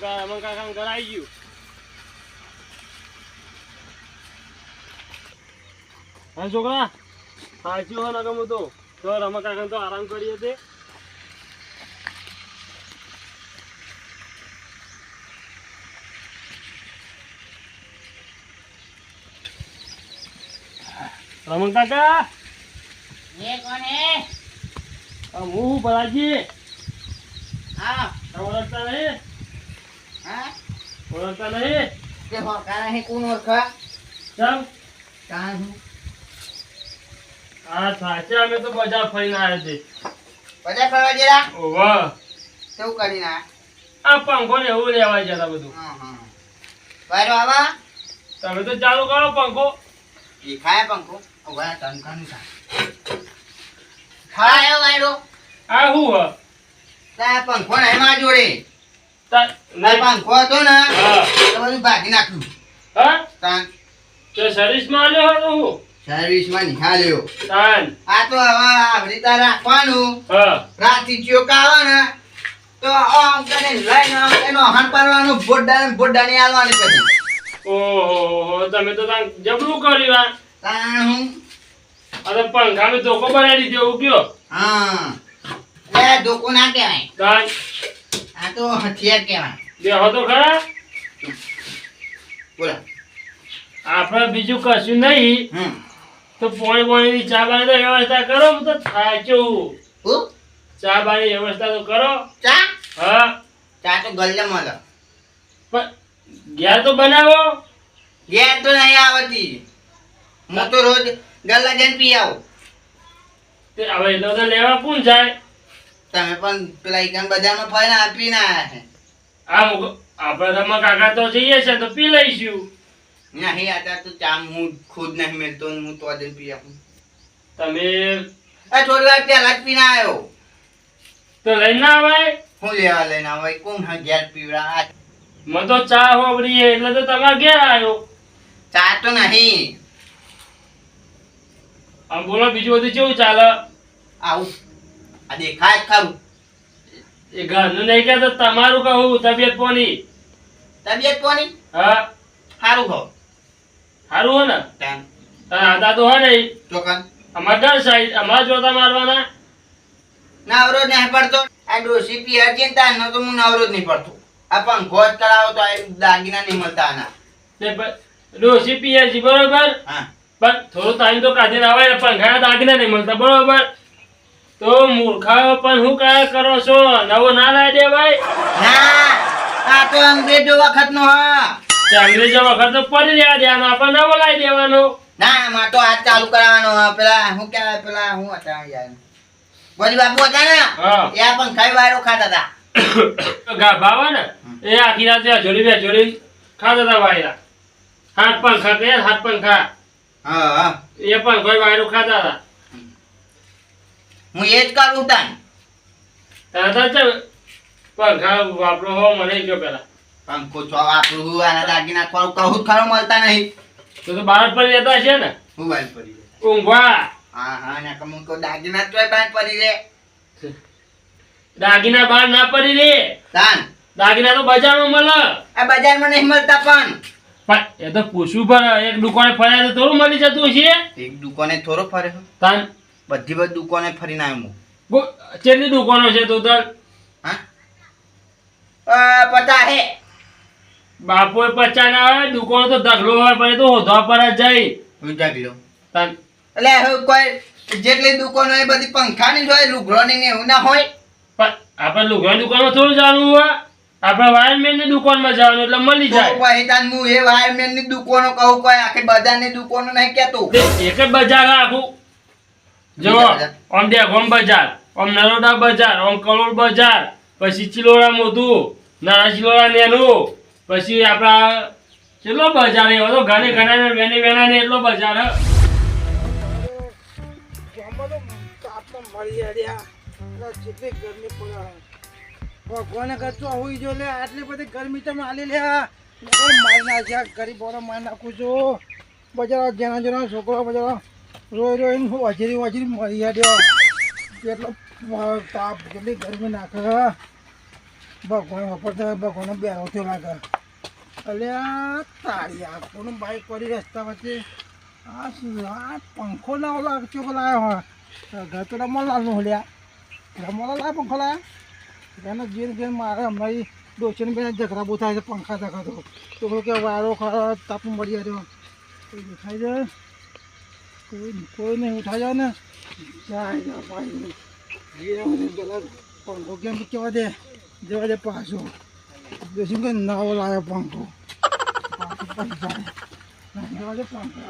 રમણ કાકા ઘર આવી ગયું. હા છોકરા સાચું હો નગમ તો રમણ કાકા તો આરામ કરીએ તે રમણ કાકા હું ભલાજી ઓળખતા નહીં ઓળખતા નહીં ચમ હા સાચે અમે તો બજાર ફરીને આવ્યા છે. બજાર ફરવા ગયા? વાહ કેવું કરીને આ પંખો ને એવું લેવા જતા બધું. વાયરો આવા તમે તો ચાલુ કરો પંખો. ખાય પંખો ખાય વાયરો આ શું હ તા પંખો નહીં માં જોડે નહીં પંખો હતો ને તો બધું ભાગી નાખ્યું. હા તાન તે સર્વિસ માં આલ્યો હતો હું સર્વિસ માં નિહાળ્યો. તાન આ તો હવે આવડી તાર રાખવાનું. હા રાતી ચિયોક આવે ને તો આમ કરીને લઈને એનો હણ પાડવાનું બોડાની આલવાની પછી. ઓહો તમે તો તાન જબરું કર્યું આ. તાન હું અરે પંખા મે ધોકો બનાવી દીધો એવું કયો. હા એ ધોકો ના કહેવાય, તાન આ તો હથિયાર કહેવાય. દેહો તો ખરા બોલો. આપણે બીજું કશું નહીં તો પાણીની ચા બાની વ્યવસ્થા કરો. હું તો થાક્યો. હું ચા બાની વ્યવસ્થા તો કરો. ચા હા ચા તો ગલ્લે મળે. પણ ઘેર તો બનાવો. ઘેર તો નહીં આવતી, હું તો રોજ ગલ્લા જઈને પી આવું. તે હવે એટલો તો લેવા કોણ જાય. તમે પણ પેલા ઈકન બજારમાં ફરીને આપીને આવ્યા છે. આપણે રમા કાકા તો જઈએ છે તો પી લઈશું. નહીં आता તો ચા હું ખુદ નહીં મેળતો ને હું તો જઈને પી આવું. તમે થોડી વાર પહેલા જ પીને આવ્યો. તો લઈને ના આવાય. હું લેવા લઈને આવે કોણ હા ઘેર પીવડા. મને તો ચા હોબડી એટલે તો તમારે ઘેર આવ્યો. ચા તો નહીં. આમ બોલો બીજું બધું કેવું ચાલે. આવું આ દેખાય જ ખરું. એ ઘરનું નહીં કહેતો તમારું કહું. તબિયત પોની તબિયત કોની હા સારું હો. સારું હો ને. ટાઈમ તારા આદા તો હે નહીં. ચોકન અમારે ઘર સાઈડ અમારે જોતા મારવાના. નવરો જ નહીં પડતો. આ ડોસી પિયર છે ને તારનો તો હું નવરો જ નહીં પડતો. આ પંખો જ કરાવો તો આ દાગીના નહીં મળતા આના. ડોસી પિયરજી બરોબર. હા પણ થોડો ટાઈમ તો કાઢીને આવે ને પંખા દાગીના નહીં મળતા બરોબર. તો મૂર્ખાઓ પણ શું કાય કરો છો. નવો ના લાવી દે ભાઈ. ના આ તો અંગ્રેજો વખતનો હા. અંગ્રેજો વખત તો પડી રહ્યા દેવાનો આપણે નવો લાવી દેવાનો. ના આમાં તો હાથ ચાલુ કરાવવાનો. પેલા શું કહેવાય પેલા શું હતા યાર ગોરી બાપુ હતા ને હા એ આ પંખા વાયરો ખાતા હતા. ગાભા આવે ને એ આખી રાત જોડી ખાતા હતા વાયરા. હાથ પંખા કે હાથ પંખા હા હા એ પંખો વાયરો ખાતા હતા. હું એ જ કરું તાન. તારા છે પંખા વાપરો હો મને કયો પેલા. પંખો છો આપણું આના દાગીના થોડું કહું જ ખરું મળતા નહીં. તો બહાર પડી રહેતા છે ને હું બાઈક પડી જાય. ઊંઘવા. હા હા ને કમું તો દાગીના તોય બાઈક પડી જાય. દાગીના બહાર ના પડી રે. તાન દાગીના તો બજારમાં મળે. આ બજારમાં નહીં મળતા પણ એ તો પૂછવું પડે. એક દુકાને ફર્યા તો થોડું મળી જતું છે. એક દુકાને થોડો ફરે તાન બધી દુકાને ફરીને આવ્યો. કેટલી દુકાનો છે તો હા 50 હે. બાપો 50 ના હોય દુકાનો તો ઢગલો હોય પણ એ તો હોધવા પર જ જાય. હું જાગલો તાન એટલે હવે કોઈ જેટલી દુકાનો એ બધી પંખાની જ હોય લુગડોની ને એવું ના હોય. પણ આપણે લુગડાની દુકાનમાં થોડું જવાનું હોય. આપણે વાયરમેનની દુકાનમાં જવાનું એટલે મળી તો જાય. ભાઈ તાન હું એ વાયરમેનની દુકાનો કહું કોઈ આખી બજારની દુકાનો નહીં કહેતો. તે એક જ બજાર આખું જો આમ દેખોમ બજાર આમ નરોડા બજાર આમ કલોલ બજાર પછી ચિલોડા મોટું નાના ચિલોડા નેનું પછી આપણા કેટલો બજાર એવો તો ઘણે ઘણા વેને વેના ને એટલો બજાર હ. ભગવાને કરતો હોઈ જો લે આટલી બધી ગરમી તમે આલી લે મારી નાખ્યા ગરીબ બોરો મારી નાખું છું. બજાર જેના જેના છોકરો બજાર રોઈ રોઈને વજીરી મરી ગયા એટલો તાપ કેટલી ગરમી નાખે. ભગવાન વાપરતા ભગવાનનો બેરો થયો લાગે. અલ્યા તારી આખોનું બાઈક પડી રસ્તા વચ્ચે. આ શું આ પંખો લાવો લાગે ચોખ્ખો લાવ્યો હોય. ઘર તો રમણલાલનું હલ્યા. રમણલાલ લાવ પંખો લાવ્યા. એને ઘેર મારે હમણાં ડોસીને બેન ઝઘડા બહુ થાય છે પંખા દેખાતો. છોકરો કે વારો ખારો તાપ મળી આવ્યો. કોઈ દેખાય જાય કોઈ નહીં ઉઠાઈ જાય ને જાય ભાઈ પંખો કેમ કેવા દે જવા દે પાછો બેસી કે નાવો લાવ્યો પંખો પૈસા જવા દે પંખો.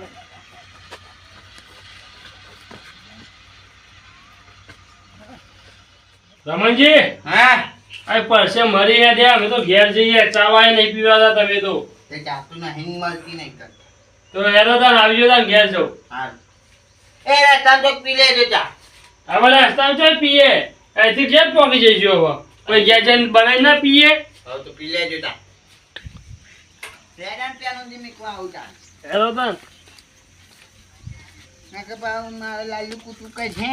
રમણજી હા આ પરસે મરી ગયા ત્યાં અમે તો ઘેર જઈએ ચાવાય નહીં પીવાતા તમે તો તે જાતું નહીં મળતી નહીં કર. તો હેરો તાન આવજો તાન ઘેર જાઉં. હા એ રસ્તા તો પી લેજો ચા. હવે રસ્તામાં ચોય પીએ અહીંથી ઘેર પહોંચી જઈશું હવે કોઈ ઘેર જઈને બનાવી ના પીએ. હવે તો પી લેજો ચા. રેડાન પેનો દી મીકવા આવું ચા. હેરો તાન ના કે બા મારે લાલ્યું કૂતું કઈ છે.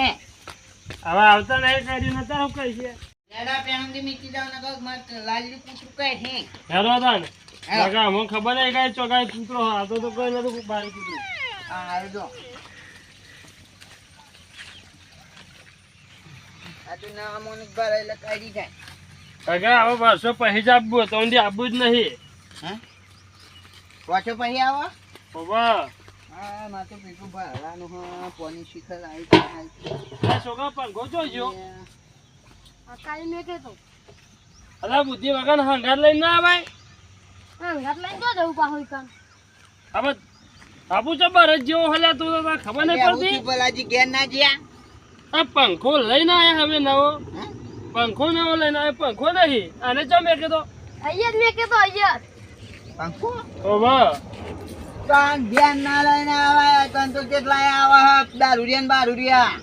હવે આવતા નહીં કર્યું નતા હું કઈ છે. રેડા પેનો દી મીકી જાવ ના કે મારે લાલ્યું કૂતું કઈ છે. હેરો તાન કાકા અમને ખબર નહીં કાંઈ ચોકાઈ કૂતરો હાથો તો કોઈ નતું બારી કૂતરું. હા હાલ જો આ તો ના મોનિક બાર એટલે કાઢી જાય. કાકા હવે વર્ષો પછી જ આપવું તો ઊંધી આપવું જ નહીં. હા વાંચો પછી આવો. બાબા હા મારે તો પેટું ભરવાનું હા પોની શિખર આવી આ છોકરા પંખો જોઈજો. કાલે મેં કહેતો અલા બુદ્ધિ વગર હંગાત લઈને ના આવાય. ઘાટ લઈને જો જવું પાછું કામ હવે આપું છો બરજ જેવો હલ્યા તું તો તને ખબર નહીં પડતી. ભલાજી ઘેર ના જ્યા. આ પંખો લઈને આયા હવે નવો હા? પંખો નવો લઈને આવ્યો પંખો નહીં આને ચો મેં કીધો અહીંયા જ મેં કહેતો અહીંયા પંખો ઓ વાહ કાન ધ્યાન ના લઈને આવે તન તો કેટલાય આવે દારૂડિયા ને બારૂડિયા.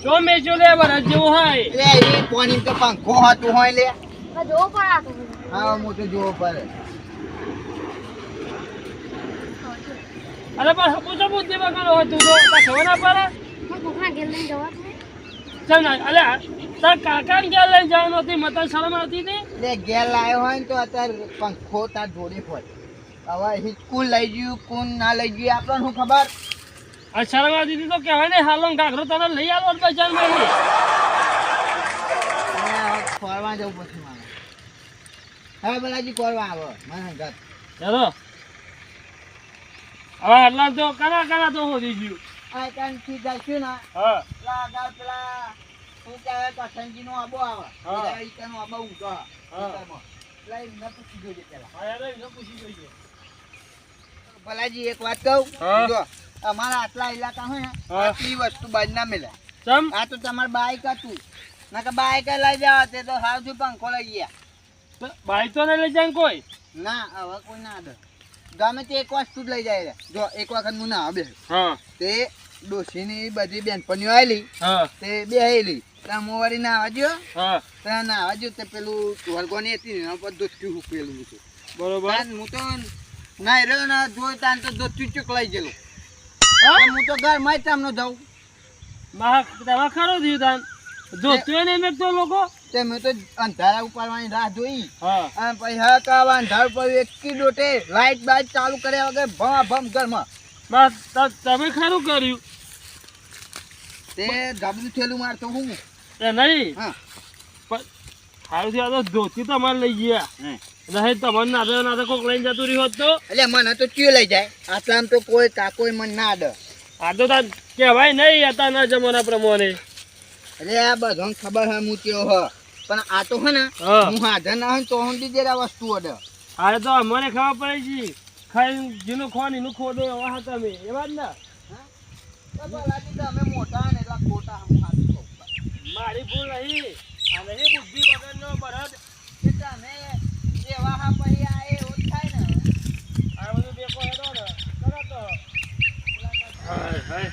ચો મેચો લે બરજ જેવો હોય. લે એ પોની તો પંખો હતું હોય લે. તો જોવો પડે આ તો હા મોટો જોવો પડે. અરે પણ આપું છો બુદ્ધિ વગર હોય તું તો તને ખબર ના પડે. હું કોકના ઘેર લઈને જવા દે. ચાલ ના અલે તાર કાકા ને ક્યાં લઈને જવાનું હતી મતલબ શરમ આવતી હતી. લે ઘેર લાવ્યો હોય ને તો અત્યારે પંખો તાર જોડે હોય. હવે હિચકું લઈ ગયું કોણ ના લઈ ગયું આપણને શું ખબર. આ શરમ આવતી હતી તો કહેવાય ને હાલો ઘાઘરો તને લઈ આવો બજારમાં નહીં. ફરવા જવું પછી મારે. હવે બલાજી ફરવા આવો મને ઘર. ચાલો હવે આટલા તો કરા તો હોતી ગયું. આ કાનથી જઈશું ને હા પેલા આગળ પેલા શું કહેવાય કસનજીનો આબો આવે. હા. પેલા ઈકાનો આબો ઊંચો આવે. હા. ઈકામાં. પેલા એમને પૂછી જોજે પેલા. હા યાર એને પૂછી જોઈએ. ભલાજી એક વાત કહું. હા. જો અમારા આટલા ઇલાકા હોય ને હા. આટલી વસ્તુ બાજ ના મળે. ચમ આ તો તમારે બાઈક હતું ના કે બાઈક લઈ જાવ તે તો સાવથી પંખો લઈ ગયા. બાઈક તો નહીં લઈ જાય ને કોઈ. ના હવે કોઈ ના આવે. ગમે તે એક વસ્તુ જ લઈ જાય રે. જો એક વખત હું ના આવે હા તે ડોશીની બધી બેનપણીઓ આવેલી હા તે બેહેલી ત્યાં હું વળી ના આવજો હા ત્યાં ના આવજો તે પેલું વલગોની હતી ને એના પર દોસ્તી હુકેલું હતું. બરોબર. તાન હું તો ના રહ્યો ને જોઈ તાન તો દોસ્તી ચૂક લઈ ગયેલું. હા હું તો ઘર માં જ તમને જાઉં. તમારે ખરો થયું તાન જોતું નહીં મેં તો લોકો. તે મેં તો અંધારા ઉપાડવાની રાહ જોઈ. હા અને પછી હા કાવા અંધાર પર એકી ડોટે લાઈટ બાઈટ ચાલુ કર્યા વગર ભમ ઘરમાં બસ તમે ખરું કર્યું. તે ગાબડું થયેલું મારતો હું. એ નહીં હા પણ સારું થયું આ તો ધોતી તમારે લઈ ગયા. હમ. નહીં તમારે નાતે કોક લઈને જતું રહ્યું હોત તો. એટલે મને તો ચિયો લઈ જાય આટલામાં તો કોઈ કાકોય મને ના અડે. આ તો તાર કહેવાય નહીં હતા ના જમાના પ્રમાણે. એટલે આ બધાને ખબર હે હું ચિયો હ પણ આ તો હે ને હા. હું હાજર ના હોય ને તો હું જરા વસ્તુ અડે. આ તો મને ખબર પડે છે ખાઈ જેનું ખોની નું ખોદો એવા હતા મેં એવા જ ના. તમે મોટા ને એટલા ખોટા હું સાચું કહું. મારી ભૂલ નહીં આ નહીં બુદ્ધિ વગરનો બળદ. કે તમે જેવા હા પછી આ એવું જ થાય ને. આ બધું બેકો હેડો ને કરો તો. હાય હાય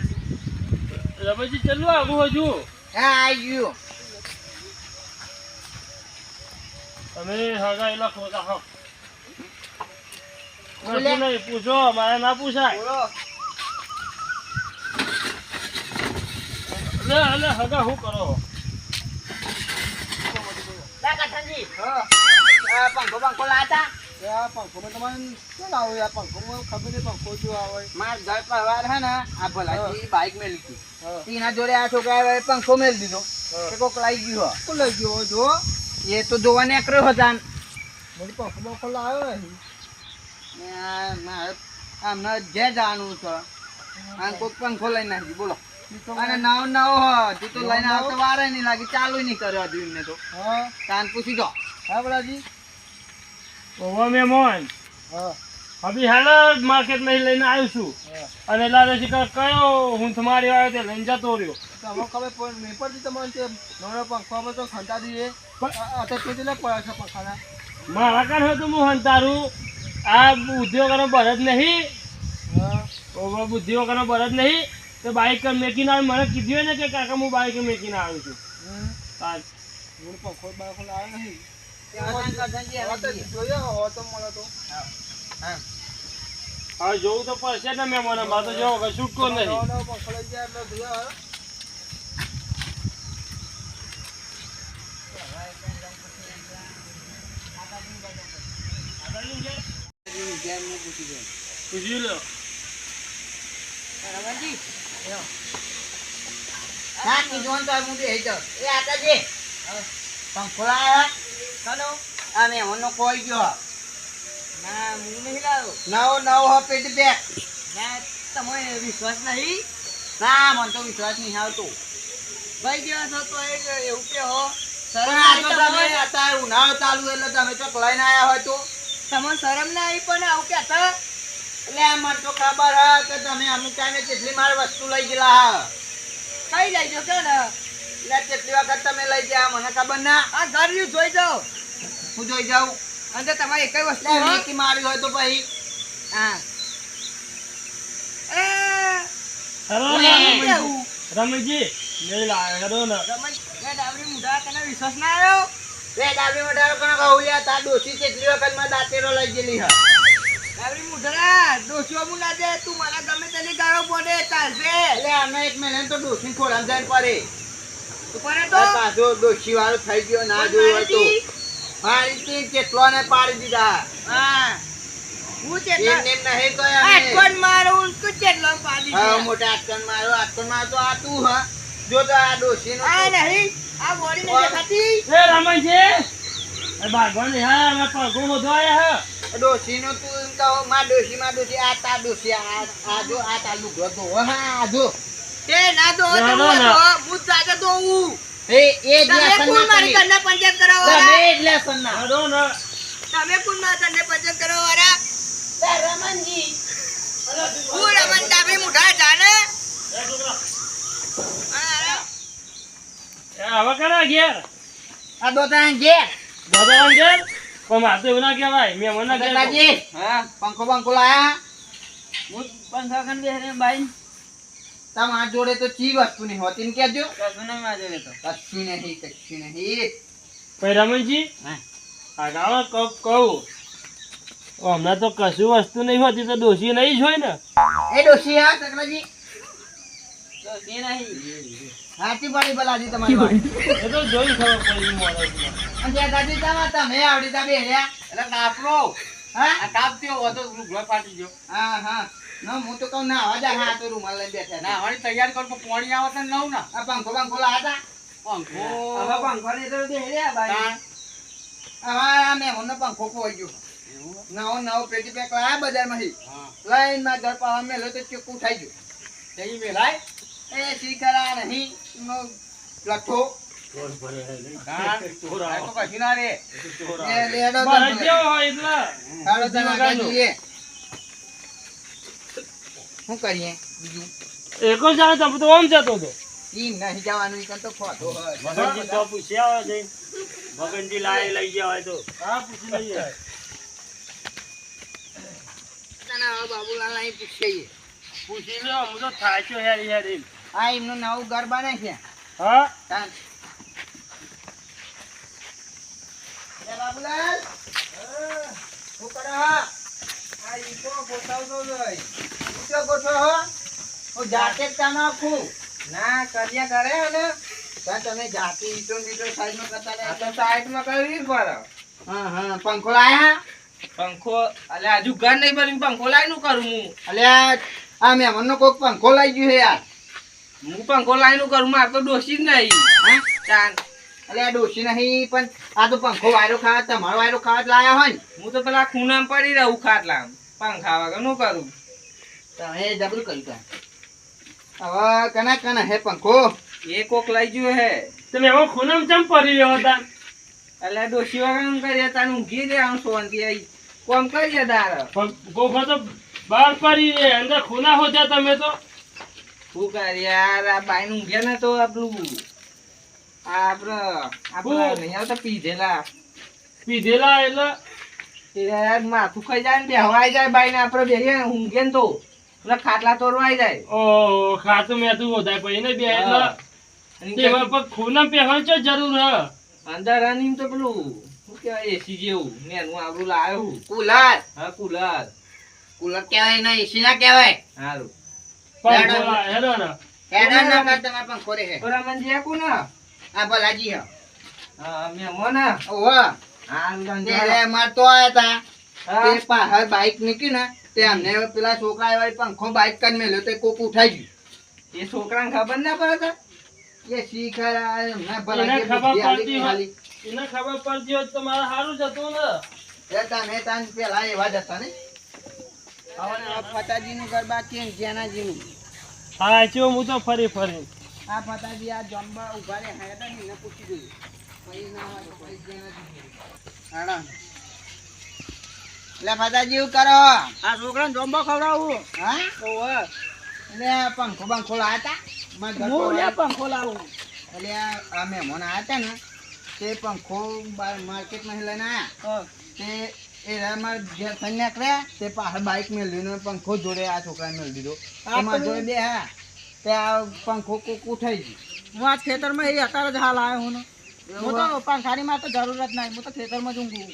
રમેશજી ચાલુ આગું હજુ હા આવી ગયું. તમે હગાયેલા ખોટા હો. બોલે. નથી નહીં પૂછો મારે ના પૂછાય. બોલો. લે હગા શું કરો. હા આ પંખો બંખો લાતા આ પંખોમાં તમારે શું આવે આ પંખોમાં ખબર નહીં પંખો શું આવે માર ઘર પરવાર હે ને આ ભલાજી બાઈક મેલી હતી હા. તેના જોડે આ છોકરાએ પંખો મેલી દીધો હા. કે કોક લાઈ ગયું હો. શું લઈ ગયો જો એ તો જોવા નીકળ્યો હતા ને મને પંખો બંખો લાવ્યો નહીં આ મારે આમને જે જાણવું છે અને કોક પંખો લઈને નાખી બોલો અને નવો નવો હો તું તો લઈને આવતો વારે નહીં લાગી ચાલુ નહીં કર્યો હજુ એમને તો હા કાન પૂછી જો હા બલાજી ઓવા મહેમાન હા અભી હાલ માર્કેટ નહીં લઈને આવ્યો છું હા અને લાલે શિકાર કયો હું તમારી આવ્યો તે લઈને જતો રહ્યો તમે ખબર પણ નહીં પડતી તમારે તે નવરો પંખોમાં તો ખંતા દઈએ આ તો કેટલા પડે છે પંખાના મારા કાન હોય તો હું હંતારું આ ઉદ્યોગનો બરજ નહીં હા ઓવા બુદ્ધિઓ બરજ નહીં તો બાઈક મેકીને આવે મને કીધું હોય ને કે કાકા હું બાઈક મેકીને આવ્યો છું તાર મને પંખો બંખો લાવ્યો નહીં હા જોયો હો તો મળે તો હવે જોવું તો પડશે ને મહેમાન મારે તો જો વગર છૂટકો નહીં નવો નવો પંખો લઈ જાય એટલે જોયો પૂછી લો રમણજી ના કીધું ને તો હું બેહી જાઉં એ આતાજી પંખો લાયા ચાલો આ મહેમાનનો કોઈ ગયો ના હું નહીં લાવ્યો નવો નવો હો પેટ બેગ ના તમને વિશ્વાસ નહીં ના મને તો વિશ્વાસ નહીં આવતો ભાઈ ગયો છો તો એવું કે હો તમે અત્યારે ઉનાળો ચાલુ એટલે તમે તો લઈને આવ્યા હોય તો તમને શરમ ના આવી પણ આવું કહેતા એટલે મને તો ખબર હે કે તમે અમુક ટાઈમે કેટલી મારી વસ્તુ લઈ ગયેલા કઈ લઈ ગયો કે ને એટલે કેટલી વખત તમે લઈ ગયા મને ખબર ના આ ઘર નું જોઈ જાઓ હું જોઈ જાઉં અને તમારી એકઈ વસ્તુ મેકી મારી હોય તો પછી હા રમણજી નહીં લાવ્યો ને ડાબરી મુઢા તને વિશ્વાસ ના આવ્યો રે ડાબરી મુઢા કોને કહુલ્યા તા ડોસી કેટલી વખત માં દાંતેરો લઈ ગયેલી હ ડાબરી મુઢા ડોસીઓ મુ ના દે તું મને ગમે તેની ગાળો પડે ચાલશે એટલે આમે એક મહિને તો ડોસી ખોરામ જાય પડે ઉપર તો પાછો ડોસી વાળો થઈ ગયો ના જોયો તો મારી તી કેટલો ને પાડી દીધા હા હું કેટલા એમ નહીં તો આટકોન મારું તું કેટલો પાડી દીધા હા મોટા આટકોન મારો તો આ તું હ જો તો આ ડોસી નો આ નહીં આ બોડી ને દેખાતી એ રમણજી એ ભાગવાન હા અમે પગો બધો આયા હે ડોસી નો તું એમ કહો માં ડોસી આ તા ડોસી આ જો આ તાલુ ગતો હા જો તે ના દો હું જાતે દોઉં એ તમે કોણ મારી ઘરના પંચાયત કરાવો વાળા? તમે કોણ મારા ઘરને પંચાયત કરાવો વાળા? રમણજી હું રમણ ડાબરી મુઢા જાને હવે કરા ઘેર આ દોતા જે દાદા ઘેર પણ મારે તો એવું ના કહેવાય મેં મને ગલાજી હા પંખો બંખો લાયા હું પંખા ખન બેહરે ભાઈ તમાર જોડે તો ચી વસ્તુ નહીં હોતી ને કેજો કશું નહીં માર જોડે તો કશું નહીં ભાઈ રમણજી હા આ ગાવા કહું હમણાં તો કશું વસ્તુ નહીં હોતી તો ડોસી નહીં જ હોય ને એ ડોસી હા તકલાજી ડોસી નહીં હાથી પડી બલાજી તમારી વાત એ તો જોઈ ખબર પડી મોડે અને દાદાજી તમે આવડી તા બેહ્યા એટલે કાપરો હા આ કાપત્યો હો તો રૂગલો ફાટી ગયો હા હા ના હું તો કહું ના આવા હા તો રૂમાલ લઈને બેઠા ના હવે તૈયાર કર પાણી આવે તો નવ ના આ પંખો બંખો લાતા પંખો હવે પંખો ને તો બેહ્યા ભાઈ હવે આ મેં મને પંખો ખોઈ ગયો નવો પેટી પેક લાયા બજારમાંથી લઈને માં ઘર પાવા મેલો તો ચીકુ થઈ ગયું તેઈ મેલાય એ શીખરા નહીં નો લઠ્ઠો શું કરીએ બીજું એકો જાણે તમે તો આમ જતો હતો ઈ નહીં જવાનું ઈ તો ખોટો ભગનજી તો પૂછ્યા હોય જઈને ભગનજી લઈ ગયા હોય તો હા પૂછી લઈએ બાબુલાલ અહીં પૂછીએ પૂછી લો હું તો થાય છું હેરી હેરી આ એમનું નવું ઘર બને છે હા તાન એ બાબુલાલ શું કરો આ ઈકો ગોઠવતો જોઈ ઈકો ગોઠવો હો હું જાતે જ કામ આખું ના કર્યા કરે ને ત્યાં તમે જાતે ઈટો સાઈડમાં કરતા રહે તો સાઈડમાં કરવી પડે હા હા પંખો લાયા પંખો અલ્યા હજુ ઘર નહીં બની પંખો લાવી નું કરું હું અલ્યા આ મહેમાનનો કોક પંખો લઈ ગયો છે યાર હું પંખો લાવી નું કરું મારે તો ડોસી જ નહીં હા ચાલ અલ્યા ડોશી નહીં પણ આ તો પંખો વાયરો ખાવા તમારો વાયરો ખાવા જ લાયા હોય ને હું તો પેલા ખૂણામાં પડી રહું ખાટલા પંખા વગર નું કરું તમે જબરું કર્યું તા હવે કના કના હે પંખો એ કોક લઈ ગયો હે તમે એવો ખૂનામ ચમ પડી રહ્યો હતા એટલે ડોસી વગર એમ કરીએ તાર ઊંઘી દે આમ સોનથી આઈ કોમ કરીએ દાર ગોખો તો બહાર પડી રે અંદર ખૂના હોત્યા તમે તો શું કરીએ યાર આ બાઈ નું ઊંઘે ને તો આપણું આપણે નહીં આવતા પીધેલા પીધેલા એટલે એ યાર માથું ખાઈ જાય ને બેહવાઈ જાય બાઈ ને આપડે બેહીએ ને ઊંઘે ને તો એટલે ખાટલા તોડવાઈ જાય ઓ ખાતું મેતું વધાય પછી ને બે એટલે તેમાં પણ ખૂના પહેરવાની ચો જરૂર હ અંદર રનિંગ તો પેલું શું કહેવાય એસી જેવું ને એનું આવડું લાવ્યો કુલર હા કુલર કુલર કહેવાય ના એસી ના કહેવાય સારું પંખો હેડો ને હેડા ના કર તમારે પંખો રે હે બરાબર આકું ને આ ભલાજી હે હા મેમોન ઓવા હારું તે માર તો આયા તા હા તે બહાર બાઈક નીકળી ને તે અમને પેલા છોકરા આવ્યા પંખો બાઈક કરી મેલ્યો તે કોક ઉઠાઈ ગયું એ છોકરાને ખબર ના પડે એ શીખર એને ખબર પડતી હોય એને ખબર પડતી હોત તો મારે સારું જ હતું ને એ તમે તાન પેલા એવા જ હતા ને હવે ફતાજી નું ઘર બાકી ને જેનાજી નું હા ચો હું તો ફરી આ ફતાજી આ જમવા ઉભા રે હેડા ને એને પૂછી જોયું પછી ના હોય તો પછી જેનાજી હાડા એટલે ફાદાજી એવું કરો આ છોકરાને જમવા ખવડાવું હા ઓવે એટલે આ પંખો બંખો લાયા તા મારા ઘર હું લે પર પંખો લાવું એટલે આ મહેમાન આયા તા ને તે પંખો માર્કેટમાં લઈને આયા તે એ મારા ઘેર થઈને નીકળ્યા તે પાછળ બાઈક મેળવીને પંખો જોડે આ છોકરાને મેળવી દીધો એમાં જોડે બે હા તે આ પંખો કોક ઉઠાઈ ગયું હું આજ ખેતરમાં એ અત્યારે જ હાલ આવ્યો હું હું તો પંખાની માં તો જરૂરત નહીં હું તો ખેતરમાં જ ઊંઘું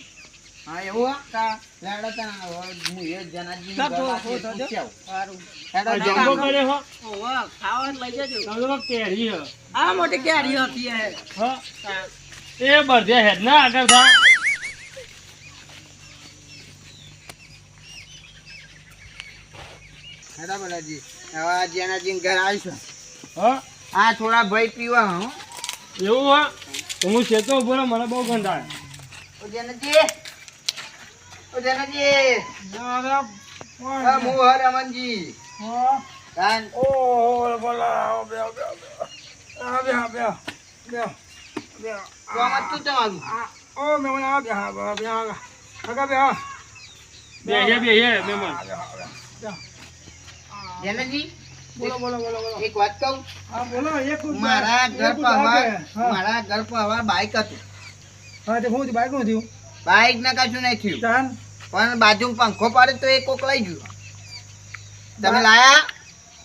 હા એવું હા લેડો તા હું એ જનાજી સારું જંગો કરે હો ખાવા લઈ જજો તમે કેરી હ આ મોટી કેરી હતી એ હા એ બધે હેડ ના આગળ થા હેડા બલાજી હવે આ જનાજી ઘર આવીશું હા આ થોડા ભાઈ પીવા હું એવું હા તો હું ચેતો ઉભો રહો, મને બહુ ગંધાય ઉજનજી હા હું હર અમનજી કાન કોમત તું તમારું બેહે મહેમાન જનજી બોલો બોલો બોલો બોલો એક વાત કહું હા બોલો એક મારા ઘર પર હવા બાઈક હતું હા તે હું બાઈક નું થયું બાઈક ને કશું નહીં થયું ચાન પણ બાજુમાં પંખો પાડે તો એ કોક લઈ ગયું તમે લાયા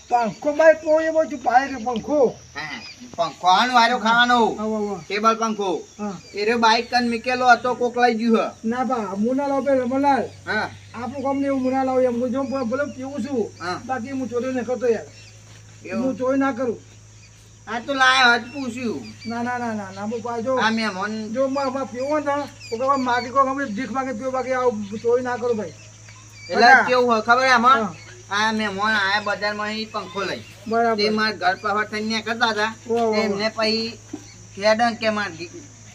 પંખો બાઈક નો એ બધું બાઈક પંખો હા, પંખો આનો વારો ખાવાનો આવો આવો ટેબલ પંખો હા એ રહ્યો બાઈક કન મૂકેલો હતો કોક લઈ ગયું ના બા મુના લાવ પે રમલાલ હા આપણું કામ ને એવું મુના લાવ એમ જો બોલો કેવું છું હા બાકી હું ચોરી ન કરતો યાર એવું હું ચોરી ના કરું આ તો લાયા હજ પૂછ્યું ના ના ના ના ના બાપા જો આ મહેમાન જો માં પીવો ને તો કે માગે કો અમે ભીખ માગે પીવો બાકી આવું ચોરી ના કરું ભાઈ એટલે બધા. કેવું હોય ખબર આમાં હા. આ મહેમાન આયા બજારમાં ઈ પંખો લઈ તે બરાબર મારા ઘર પર થઈને કરતા હતા વાહ, વાહ, એમને પછી ખેડન કે માર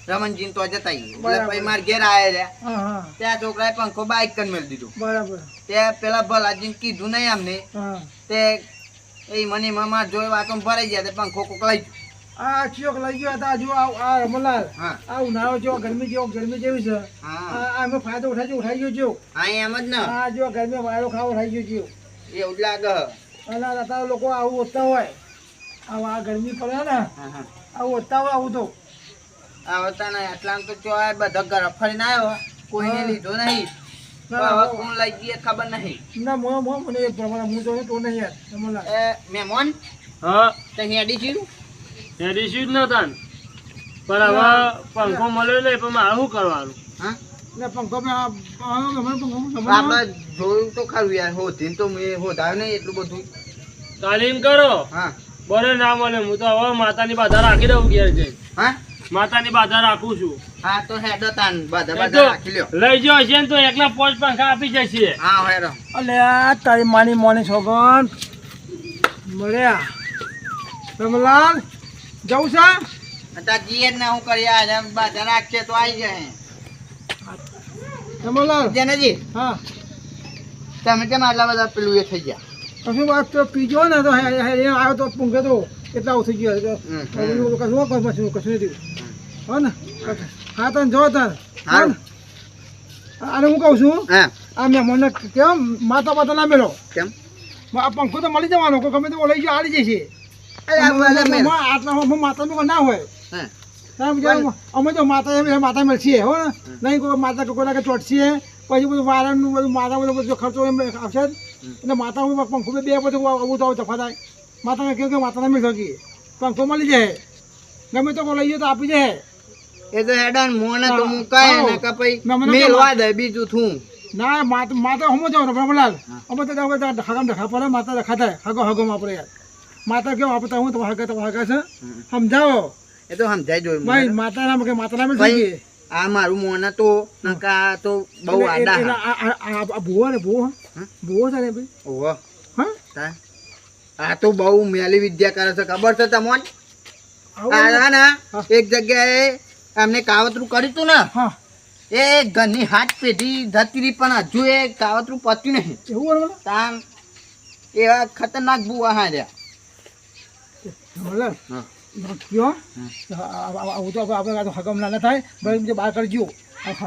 રમનજી તો જતા ઈ. એટલે બરાબર. પછી માર ઘેર આયા રહ્યા હા હા ત્યાં છોકરાએ પંખો બાઈક કન મેળ દીધો બરાબર તે પેલા ભલાજીને કીધું નહીં અમને હા તે એ મને મામા જોઈ વાતો ભરાઈ ગયા તે પંખો કોક લઈ ગયો. આ ચિયોક લઈ ગયો હતા જો આ રમલાલ હા આ ઉનાળો જેવો ગરમી જેવી છે હા આ અમે ફાયદો ઉઠાઈ ગયો જો હા એમ જ ને આ જો ગરમી વાયરો ખાવો ઉઠાઈ ગયો એવું જ લાગે અને અત્યારે લોકો આવું ઓછતા હોય આ ગરમી પડે ને હા હા આવું ઓછતા હોય આવું તો આવતા નહીં એટલામાં તો જો આ બધા ઘર ફરીને આવ્યો કોઈને હા. લીધો નહીં ના, હવે ના, કોણ લઈ ગયે ખબર નહીં ના મને એ પ્રમાણે હું તો નહીં યાર રમલાલ એ મહેમાન હા તે હેડી જ્યું? હેડી શું જ નતા ને. પણ હવે પંખો મળ્યો નહીં પણ મારે શું કરવાનું હા ને પંખો આપણે જોયું તો ખરું યાર હોધીને તો મેં હોધાયું નહીં એટલું બધું તાલીમ કરો હા બરે ના મળે હું તો હવે માતાની બાધા રાખી દઉં ઘેર જઈ હા માતાની બાધા રાખું છું હા તો હેડો તાન બધા એ બધા તો રાખી લ્યો. લઈ જો હશે ને તો એકલા 5 પંખા આપી જશે. હા હેડો. અલે આ તારી માની મોની છોકન મળ્યા રમલાલ જવું છે અત્યારે જીએ જ ના હું કરી આ બધા રાખશે તો આવી જાય. રમલાલ જેનેજી હા તમે કેમ આટલા બધા પેલું એ થઈ ગયા? કશું વાત તો પીજો ને તો આવ્યો તો પૂંઘે તો એટલા ઉઠી ગયો હમ. કશું નથી હો ને હા તને જો તને હારું. અને હું કહું છું હા આ મેં મને કેમ માતા માતા ના મેળો કેમ? આ પંખો તો મળી જવાનો કોઈ ગમે તે લઈ જાય આડી જશે આ બધા મેળ. આટલા માતા મેં ના હોય હા અમે તો માતા મળશે હો ને નહીં કોઈ માતા કોઈ લાગે ચોટશે પછી બધું વારણનું બધું માતા બધો ખર્ચો એમ આવશે એટલે માતા પંખો બે બધું આવું તો તફા થાય માતાને કહ્યું કે માતાને મેળ શકીએ પંખો મળી જાય ગમે તો કોઈ લઈ જાય તો આપી જાય એ તો હેડન મોને તો મુકાય ને કે પછી ના, મને મેલવા દે બીજું થું. ના માતા હમો જાવ ને ભલાલ અમે તો હગામ દેખા પડે માતા દેખા થાય હગોમાં આપણે યાર માતા કેવું આપણે હું તમારા હગા છે સમજાવો એ તો સમજાય જોયું ભાઈ મને. માતાના મેળ ભાઈ, શકીએ આ મારું મોને તો નકા તો બહુ આડા હા. ભૂવો ને ભૂવો હા? ભૂવો છે ને ભાઈ ઓહો હા તા. આ તો બહુ મેલી વિદ્યા કરે છે ખબર છે તમને? આવું? આ ને હા. એક જગ્યાએ એમને કાવતરું કર્યું તું ને હા એ ઘરની હાથ પેઢી જતી રહી પણ હજુ એ કાવતરું પત્યું નહીં. એવું બોલો તાન એવા ખતરનાક બુઆ હા રહ્યા. ભલાલ હા. કયો આવું તો આપણે હગમ ના થાય ભાઈ બીજે બહાર કરજો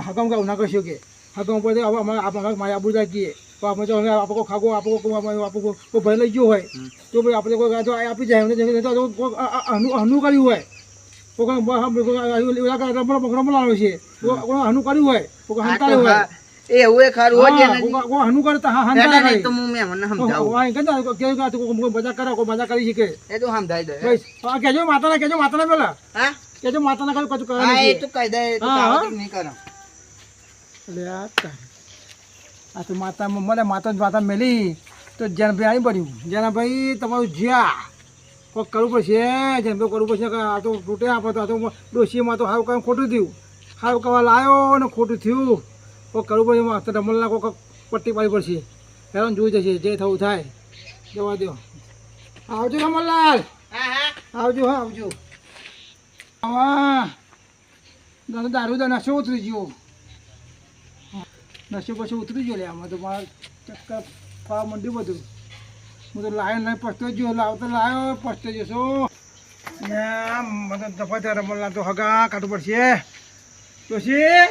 હગમ કે ના કરશો કે હગમ પર આપણે મારી આબુ રાખીએ તો આપણે તો આપણે કોઈ ખાગો આપણે કોઈ ભાઈ લઈ ગયો હોય તો ભાઈ આપણે કોઈ આપી જાય હનુ કર્યું હોય રમલાવે છે હનુ કર્યું હોય આ તો હંતાળ્યું હોય હા, એવું એ ખરું હો જે નથી. હનુ કરે તો હેડો ને, હંતાળે તો હું મેમને સમજાવું. મજા કરે કોઈ મજા કરી શકે એ તો સમજાઈ દે. ભાઈ કેજો માતાના પેલા હા કેજો માતાના કશું કશું કરે હા, એ નહીં તો કહી દે એ તો હા, હા. કાવતરું નહીં કરે. એટલે આ તો માતા મને માતા મેલી તો જનભાઈ આવી પડ્યું જનભાઈ તમારું જ્યાં કોઈક કરવું પડશે જનભાઈ કરવું પડશે કે આ તો તૂટે આપો તો આ તો ડોશીમાં તો સારું કામ ખોટું થયું સારું કરવા લાવ્યો ને ખોટું થયું કોઈક કરવું પડશે માસ્તર રમલના કોઈક પટ્ટી પાડવી પડશે હેરાન જોઈ જશે જે થવું થાય જવા દો આવજો રમલલાલ હા હા આવજો હા આવજો હા દારૂ તો નશો ઉતરી ગયો નશો પછી ઉતરી ગયો લે આમાં તો મારા ચક્કર ખાવા માંડ્યું બધું હું તો લાયો નહીં પસ્તો ગયો લાવતો લાયો પસ્તો જશો ને મને દફા રમલા તો હગા કાઢવું પડશે ડોશી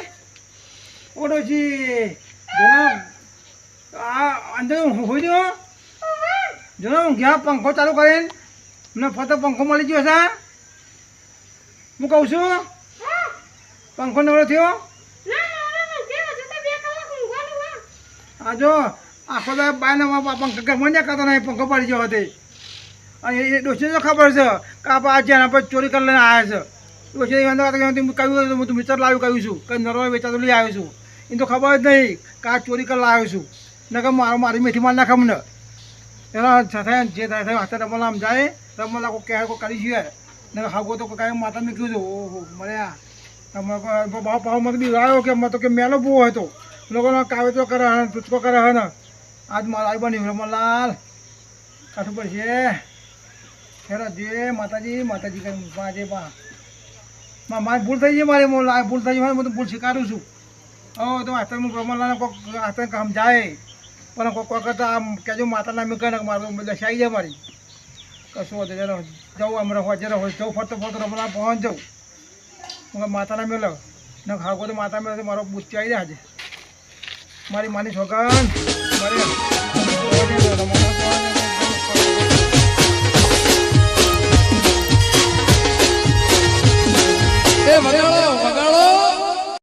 ઓ ડોશી જોનો આ અંદર હોઈ ગયો જોનો ગયા પંખો ચાલુ કરીને મને ફતો પંખો મળી ગયો છે હું કહું છું પંખો નવરો થયો આ જો આખો દાડો બાયના પંખો મજા કરતો નહીં પંખો પડી ગયો હતો અને એ ડોશી તો ખબર છે કે આપણે આજે એના પર ચોરી કરી લઈને આવ્યા છે ડોશી કહ્યું હું મિત્ર લાવ્યું કહ્યું છું કે નરવા વેચાતો લઈ આવ્યો છું એને તો ખબર જ નહીં કે આ ચોરી કરી લાવ્યો છું ને કે મારી મેથી માર નાખે મને એના થાય જે થાય હાથે રમલા આમ જાય રમલા કોઈ કહે કોઈ કરી છે ને હાગો તો કાંઈ માતા મેં કીધું ઓહો મળ્યા ભાવ ભાવ મને બી આવ્યો કે તો કે મેલો બહુ હતો લોકોનો કાવેતો કરે હે ટૂચકો કરે હે ને આજ મારા આવી બની રમલાલ કાઠું પડશે ખેરો જે માતાજી કઈ આજે મારી ભૂલ થઈ ગઈ મારી ભૂલ થઈ ગઈ હું તો ભૂલ સ્વીકારું છું તો હાથે હું રમલાને કોઈક હાથે કામ જાય પણ કોઈક વખત આમ કહેજો માતાના મેં કહે મારું દશાઈ જાય મારી કશું હતું જરા જવું આમ રહો જરા હોય જવું ફરતો રમલા પહોંચ જાઉં હું માતાના મેળવ ને ખાગો તો માતા મેળવ મારો બુચ્ચી આવી જાય આજે મારી માની છોકન મારે